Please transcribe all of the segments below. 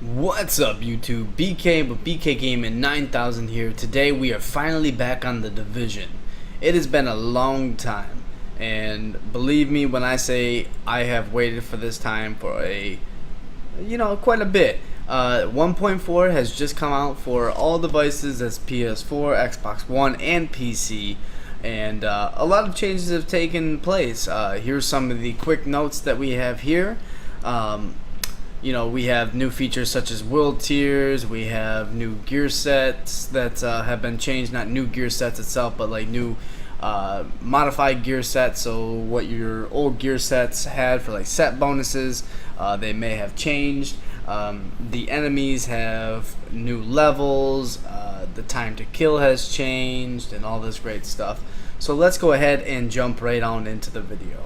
What's up YouTube? BK with BK Gaming 9000 here. Today we are finally back on The Division. It has been a long time, and believe me when I say I have waited for this time for quite a bit. 1.4 has just come out for all devices, that's PS4, Xbox One, and PC. And a lot of changes have taken place. Here's some of the quick notes that we have here. We have new features such as world tiers. We have new gear sets that have been changed. Not new gear sets itself, but like new modified gear sets. So what your old gear sets had for like set bonuses, they may have changed. The enemies have new levels. The time to kill has changed, and all this great stuff. So let's go ahead and jump right on into the video.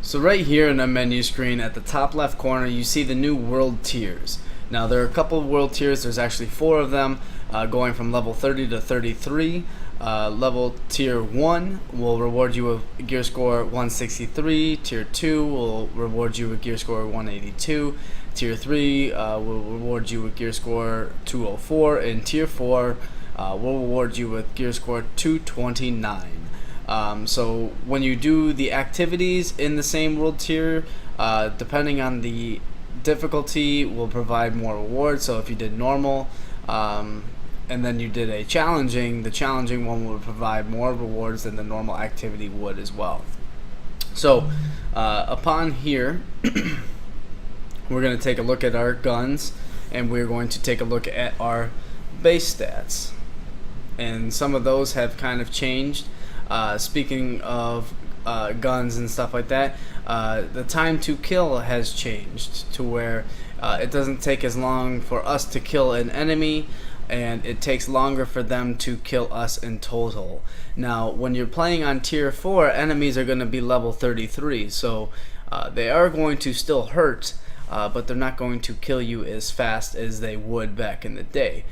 So right here in the menu screen at the top left corner, you see the new world tiers. Now there are a couple of world tiers. There's actually 4 of them, going from level 30 to 33. Level tier 1 will reward you with gear score 163. Tier 2 will reward you with gear score 182. Tier 3 will reward you with gear score 204, and tier 4 will reward you with gear score 229. So when you do the activities in the same world tier, depending on the difficulty, will provide more rewards. So if you did normal, and then you did a challenging, the challenging one will provide more rewards than the normal activity would as well. So upon here, we're going to take a look at our guns, and we're going to take a look at our base stats. And some of those have kind of changed. Speaking of guns and stuff like that, the time to kill has changed to where it doesn't take as long for us to kill an enemy, and it takes longer for them to kill us in total. Now when you're playing on tier 4, enemies are going to be level 33, so they are going to still hurt, but they're not going to kill you as fast as they would back in the day.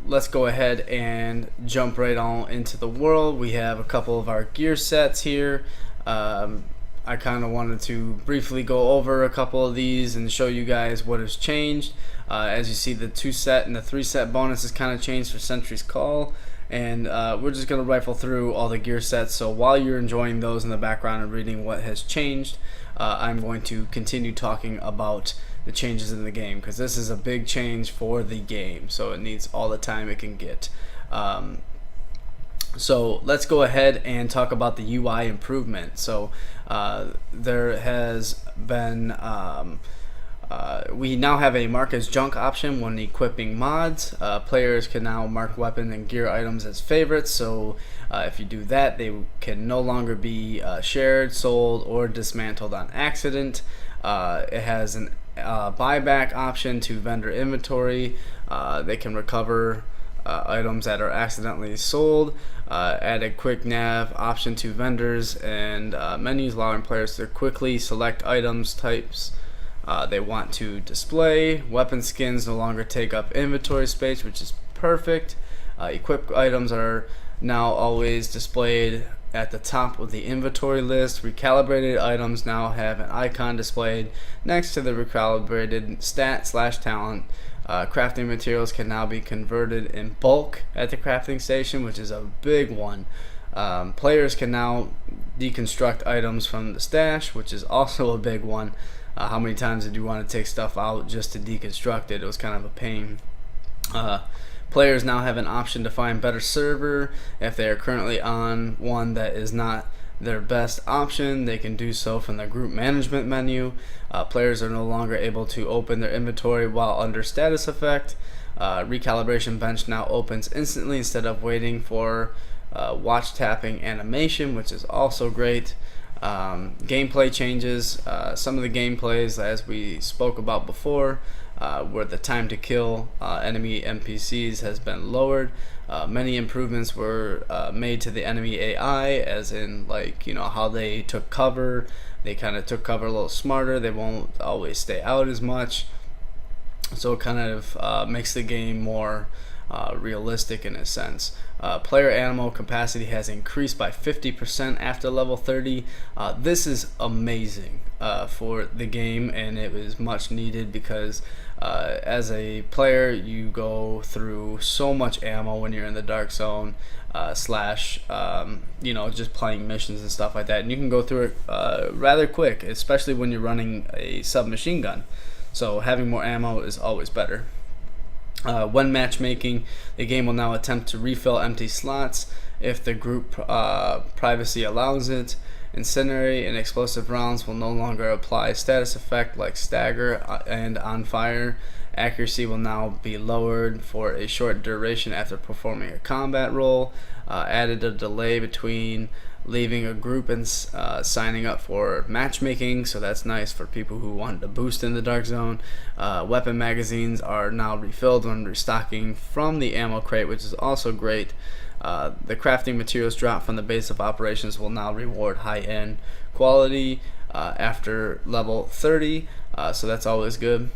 Let's go ahead and jump right on into the world. We have a couple of our gear sets here. I kind of wanted to briefly go over a couple of these and show you guys what has changed. As you see, the 2 set and the 3 set bonus has kind of changed for Sentry's Call, and we're just going to rifle through all the gear sets. So while you're enjoying those in the background and reading what has changed, I'm going to continue talking about the changes in the game, because this is a big change for the game, so it needs all the time it can get. So let's go ahead and talk about the UI improvement. So there has been we now have a mark as junk option when equipping mods. Players can now mark weapon and gear items as favorites, so if you do that, they can no longer be shared, sold, or dismantled on accident. It has an buyback option to vendor inventory. They can recover items that are accidentally sold. Add a quick nav option to vendors and menus, allowing players to quickly select items types they want to display. Weapon skins no longer take up inventory space, which is perfect. Equipped items are now always displayed at the top of the inventory list. Recalibrated items now have an icon displayed next to the recalibrated stat/talent. Crafting materials can now be converted in bulk at the crafting station, which is a big one. Players can now deconstruct items from the stash, which is also a big one. How many times did you want to take stuff out just to deconstruct it? It was kind of a pain. Players now have an option to find better server. If they are currently on one that is not their best option, they can do so from the group management menu. Players are no longer able to open their inventory while under status effect. Recalibration bench now opens instantly instead of waiting for watch tapping animation, which is also great. Gameplay changes. Some of the gameplays, as we spoke about before, where the time to kill enemy NPCs has been lowered. Many improvements were made to the enemy AI, as in how they took cover. They kind of took cover a little smarter. They won't always stay out as much, so it kind of makes the game more realistic in a sense. Player ammo capacity has increased by 50% after level 30. This is amazing for the game, and it was much needed because as a player you go through so much ammo when you're in the dark zone, slash just playing missions and stuff like that, and you can go through it rather quick, especially when you're running a submachine gun. So having more ammo is always better. When matchmaking, the game will now attempt to refill empty slots if the group privacy allows it. Incendiary and explosive rounds will no longer apply status effect like stagger and on fire. Accuracy will now be lowered for a short duration after performing a combat role. Added a delay between leaving a group and signing up for matchmaking, so that's nice for people who want to boost in the dark zone. Weapon magazines are now refilled when restocking from the ammo crate, which is also great. The crafting materials drop from the base of operations will now reward high-end quality after level 30, so that's always good.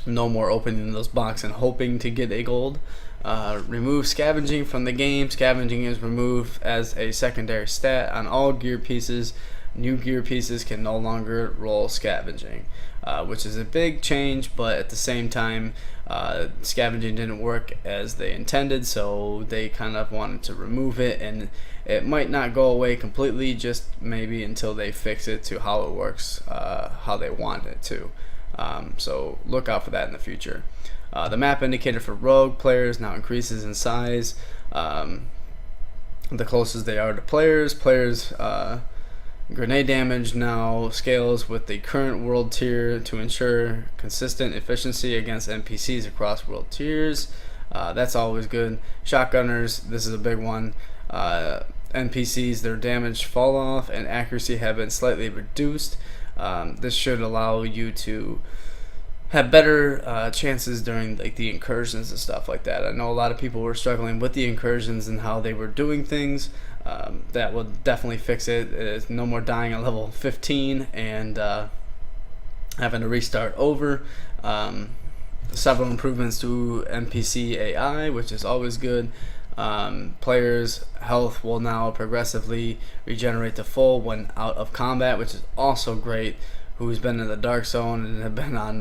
No more opening those boxes and hoping to get a gold. Remove scavenging from the game. Scavenging is removed as a secondary stat on all gear pieces. New gear pieces can no longer roll scavenging, which is a big change, but at the same time scavenging didn't work as they intended, so they kind of wanted to remove it, and it might not go away completely, just maybe until they fix it to how it works, how they want it to. So look out for that in the future. The map indicator for rogue players now increases in size the closest they are to players. Grenade damage now scales with the current world tier to ensure consistent efficiency against NPCs across world tiers. That's always good. Shotgunners, this is a big one. NPCs, their damage fall off and accuracy have been slightly reduced. This should allow you to have better chances during like the incursions and stuff like that. I know a lot of people were struggling with the incursions and how they were doing things. That will definitely fix it. It's no more dying at level 15 and having to restart over. Several improvements to NPC AI, which is always good. Players' health will now progressively regenerate to full when out of combat, which is also great. Who's been in the dark zone and have been on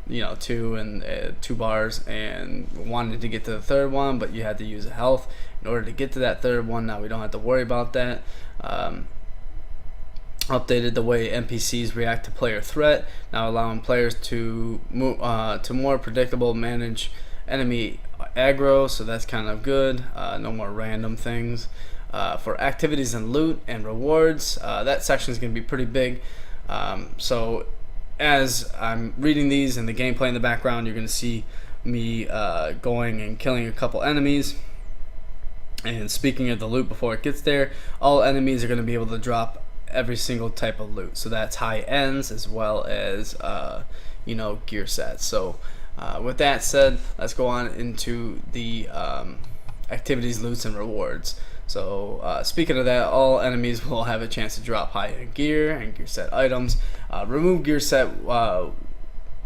2 bars and wanted to get to the third one, but you had to use a health in order to get to that third one. Now we don't have to worry about that. Updated the way NPCs react to player threat, now allowing players to more predictable manage enemy aggro, so that's kind of good. No more random things. For activities and loot and rewards, that section is going to be pretty big. So as I'm reading these and the gameplay in the background, you're going to see me going and killing a couple enemies. And speaking of the loot before it gets there, all enemies are going to be able to drop every single type of loot. So that's high ends as well as gear sets. So with that said, let's go on into the activities, loots, and rewards. So speaking of that, all enemies will have a chance to drop high-end gear and gear set items. Remove gear set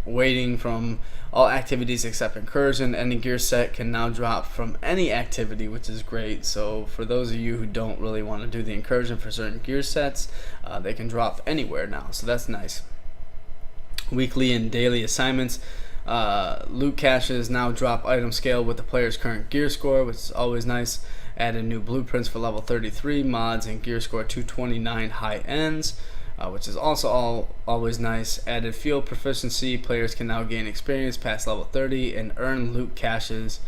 weighting from all activities except incursion. Any gear set can now drop from any activity, which is great. So for those of you who don't really want to do the incursion for certain gear sets, they can drop anywhere now, so that's nice. Weekly and daily assignments. Loot caches now drop item scale with the player's current gear score, which is always nice. Added new blueprints for level 33 mods and gear score 229 high ends, which is also always nice. Added field proficiency. Players can now gain experience past level 30 and earn loot caches.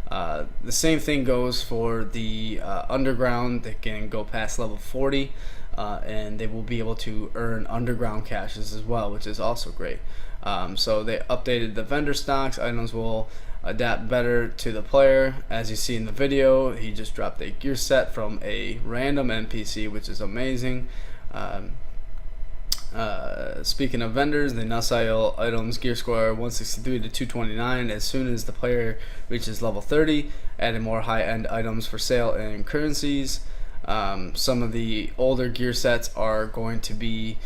The same thing goes for the underground. They can go past level 40 and they will be able to earn underground caches as well, which is also great. So they updated the vendor stocks. Items will adapt better to the player. As you see in the video, he just dropped a gear set from a random NPC, which is amazing. Speaking of vendors, they now sell items gear score 163 to 229 as soon as the player reaches level 30, adding more high-end items for sale and currencies. Some of the older gear sets are going to be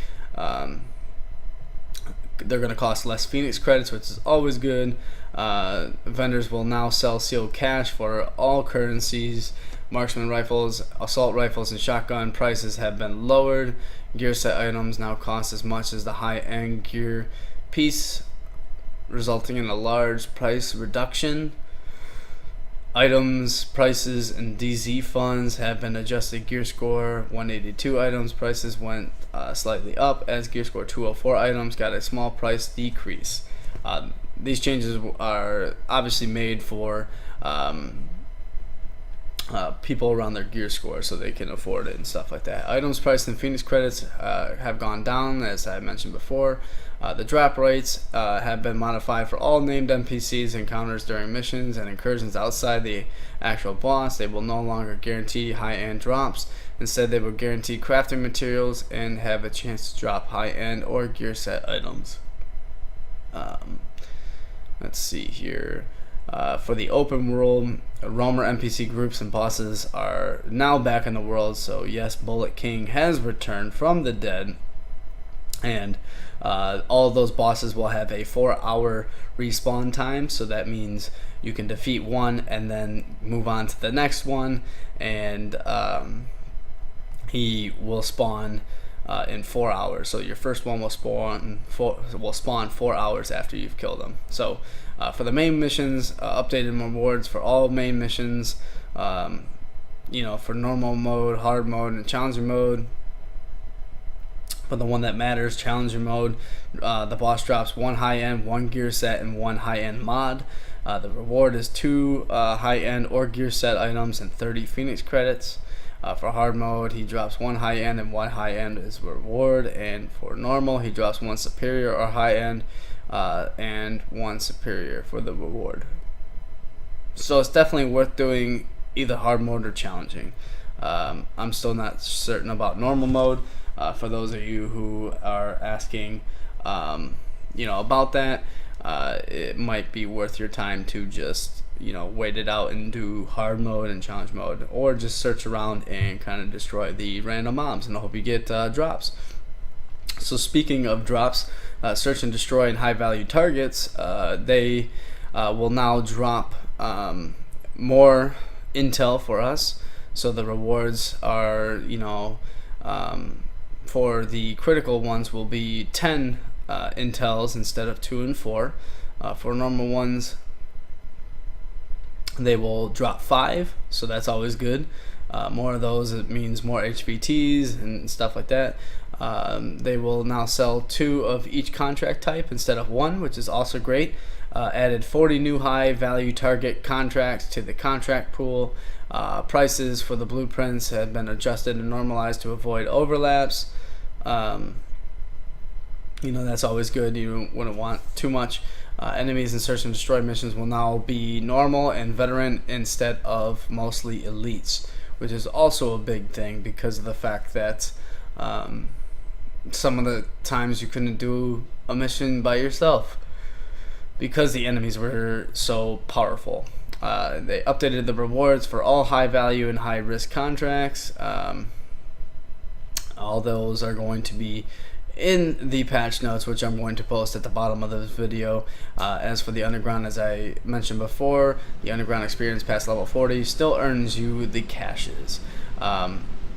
they're going to cost less Phoenix credits, which is always good. Vendors will now sell sealed cash for all currencies. Marksman rifles, assault rifles, and shotgun prices have been lowered. Gear set items now cost as much as the high-end gear piece, resulting in a large price reduction. Items prices and DZ funds have been adjusted. Gear score 182 items prices went slightly up, as gear score 204 items got a small price decrease. These changes are obviously made for people around their gear score so they can afford it and stuff like that. Items priced in Phoenix credits have gone down, as I mentioned before. The drop rates have been modified for all named NPCs encounters during missions and incursions outside the actual boss. They will no longer guarantee high-end drops. Instead, they will guarantee crafting materials and have a chance to drop high-end or gear set items. Let's see here. For the open world, roamer NPC groups and bosses are now back in the world. So yes, Bullet King has returned from the dead, and all of those bosses will have a 4-hour respawn time. So that means you can defeat one and then move on to the next one, and he will spawn in 4 hours. So your first one will spawn 4 hours after you've killed him. So for the main missions, updated rewards for all main missions, for normal mode, hard mode, and challenger mode. But the one that matters, challenger mode, the boss drops 1 high-end, 1 gear set, and 1 high-end mod. The reward is 2 high-end or gear set items and 30 Phoenix credits. For hard mode, he drops 1 high-end and 1 high-end as reward. And for normal, he drops 1 superior or high-end and 1 superior for the reward. So it's definitely worth doing either hard mode or challenging. I'm still not certain about normal mode. For those of you who are asking, about that, it might be worth your time to just, wait it out and do hard mode and challenge mode, or just search around and kind of destroy the random mobs and hope you get drops. So speaking of drops, search and destroy and high value targets, they will now drop more intel for us. So the rewards are, for the critical ones will be 10 intels instead of 2 and 4. For normal ones, they will drop 5, so that's always good. More of those, it means more HVTs and stuff like that. They will now sell 2 of each contract type instead of 1, which is also great. Added 40 new high value target contracts to the contract pool. Prices for the blueprints have been adjusted and normalized to avoid overlaps. That's always good. You wouldn't want too much. Enemies in search and destroy missions will now be normal and veteran instead of mostly elites, which is also a big thing because of the fact that some of the times you couldn't do a mission by yourself because the enemies were so powerful. They updated the rewards for all high value and high risk contracts. All those are going to be in the patch notes, which I'm going to post at the bottom of this video. As for the underground, as I mentioned before, the underground experience past level 40 still earns you the caches.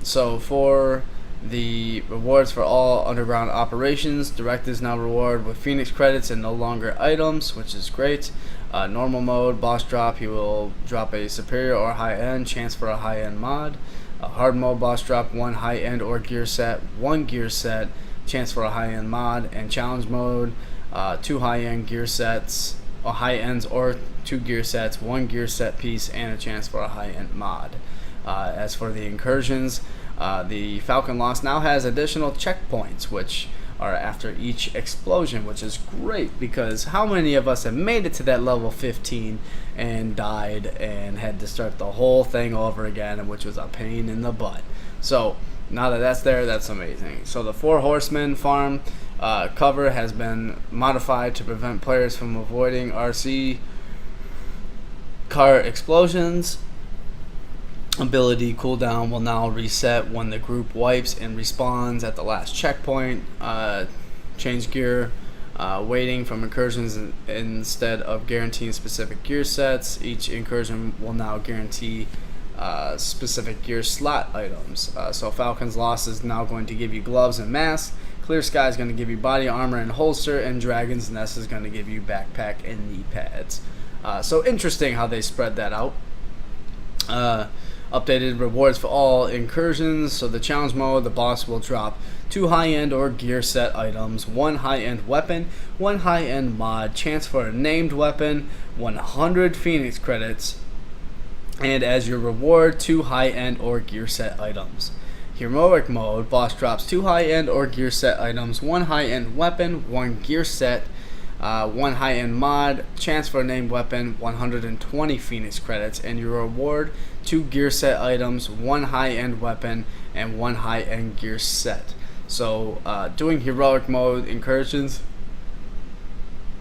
So for the rewards for all underground operations, directives now reward with Phoenix credits and no longer items, which is great. Normal mode, boss drop, he will drop a superior or high-end, chance for a high-end mod. Hard mode, boss drop 1 high-end or gear set, 1 gear set, chance for a high-end mod. And challenge mode, 2 high-end gear sets, or high-ends or 2 gear sets, 1 gear set piece, and a chance for a high-end mod. As for the incursions, the Falcon Lost now has additional checkpoints, which are after each explosion, which is great because how many of us have made it to that level 15 and died and had to start the whole thing over again, which was a pain in the butt. So now that that's there, that's amazing. So the 4 Horsemen farm cover has been modified to prevent players from avoiding RC car explosions. Ability cooldown will now reset when the group wipes and respawns at the last checkpoint. Change gear weighting from incursions instead of guaranteeing specific gear sets. Each incursion will now guarantee specific gear slot items. So Falcon's Lost is now going to give you gloves and masks. Clear Sky is going to give you body armor and holster, and Dragon's Nest is going to give you backpack and knee pads. So interesting how they spread that out. Updated rewards for all incursions. So the challenge mode, the boss will drop 2 high-end or gear set items, 1 high-end weapon, 1 high-end mod, chance for a named weapon, 100 Phoenix credits, and as your reward, 2 high-end or gear set items. Heroic mode, boss drops 2 high-end or gear set items, 1 high-end weapon, 1 gear set, 1 high-end mod, chance for a named weapon, 120 Phoenix credits, and your reward, 2 gear set items, 1 high-end weapon, and 1 high-end gear set. So doing heroic mode incursions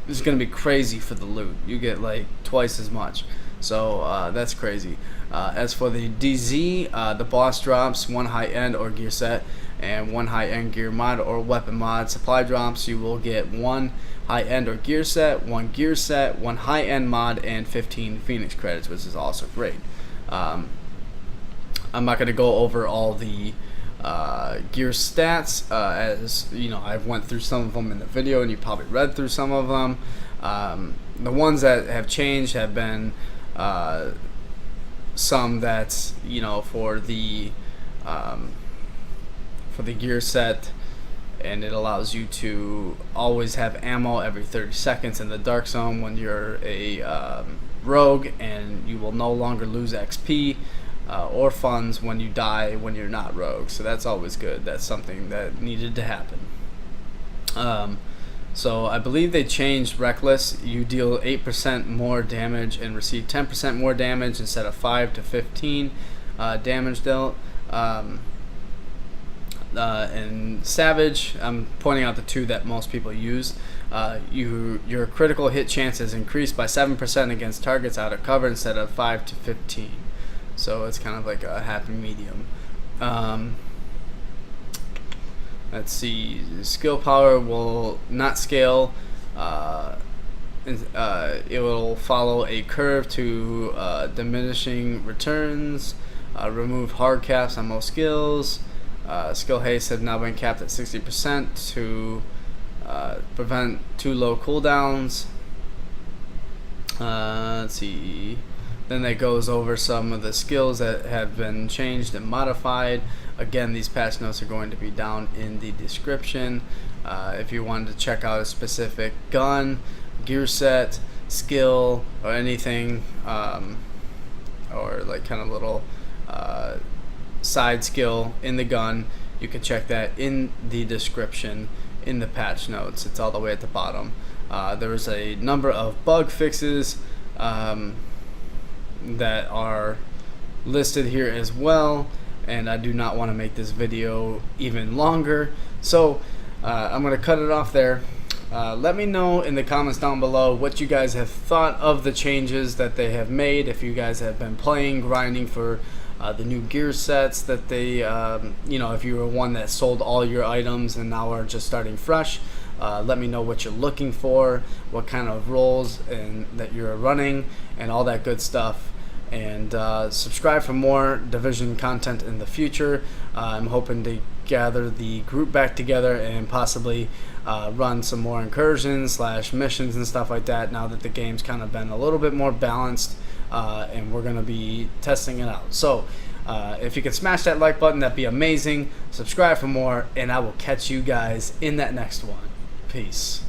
is going to be crazy for the loot. You get like twice as much. So that's crazy. As for the DZ, the boss drops 1 high-end or gear set and 1 high-end gear mod or weapon mod. Supply drops, you will get 1 high-end or gear set, 1 gear set, 1 high-end mod, and 15 Phoenix credits, which is also great. I'm not going to go over all the gear stats, as you know, I've went through some of them in the video, and you probably read through some of them. The ones that have changed have been some that's, you know, for the gear set, and it allows you to always have ammo every 30 seconds in the dark zone when you're a rogue, and you will no longer lose XP or funds when you die when you're not rogue. So that's always good. That's something that needed to happen. So I believe they changed Reckless. You deal 8% more damage and receive 10% more damage instead of 5 to 15 damage dealt. And Savage, I'm pointing out the 2 that most people use. Your critical hit chance is increased by 7% against targets out of cover instead of 5 to 15. So it's kind of like a happy medium. Let's see. Skill power will not scale. It will follow a curve to diminishing returns. Remove hard caps on most skills. Skill haste have now been capped at 60% to prevent too low cooldowns. Let's see. Then that goes over some of the skills that have been changed and modified. Again, these patch notes are going to be down in the description. If you wanted to check out a specific gun, gear set, skill, or anything, or like kind of little side skill in the gun, you can check that in the description in the patch notes. It's all the way at the bottom. There was a number of bug fixes that are listed here as well, and I do not want to make this video even longer, so I'm going to cut it off there. Let me know in the comments down below what you guys have thought of the changes that they have made. If you guys have been playing, grinding for the new gear sets that they, you know, if you were one that sold all your items and now are just starting fresh, let me know what you're looking for, what kind of roles and that you're running, and all that good stuff. And subscribe for more Division content in the future. I'm hoping to gather the group back together and possibly run some more incursions / missions and stuff like that, now that the game's kind of been a little bit more balanced, and we're going to be testing it out. So if you could smash that like button, that'd be amazing. Subscribe for more, and I will catch you guys in that next one. Peace.